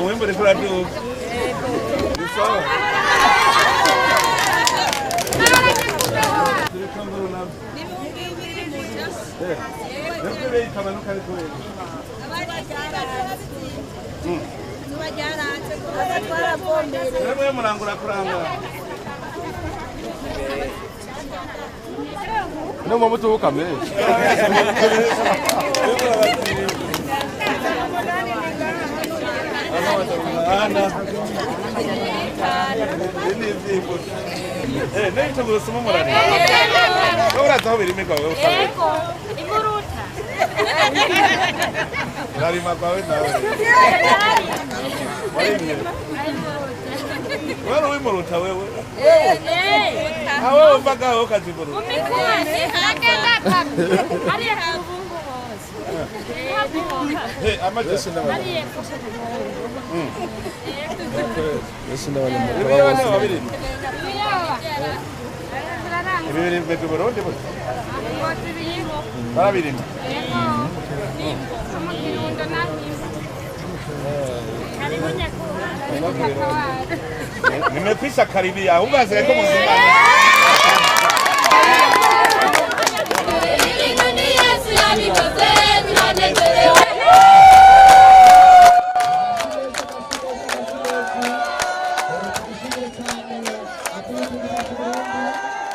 Wimbo ni kula tu. Sawa. No momento vou comer. Nem tu gostou muito morando. Agora tá ouvindo me comer. Imuruta. Dari makau itu. Wala wimuruta wewe. Awe mpaka wakati buru. Umikuzi hakenda kapi. Ari yakubungu Hey, amaje. Ari yakosha. Listen to what Bibiri betu buru ndi buru. Para bibiri. Nimekwisha karibia. Ungaze kama mzima. Thank you.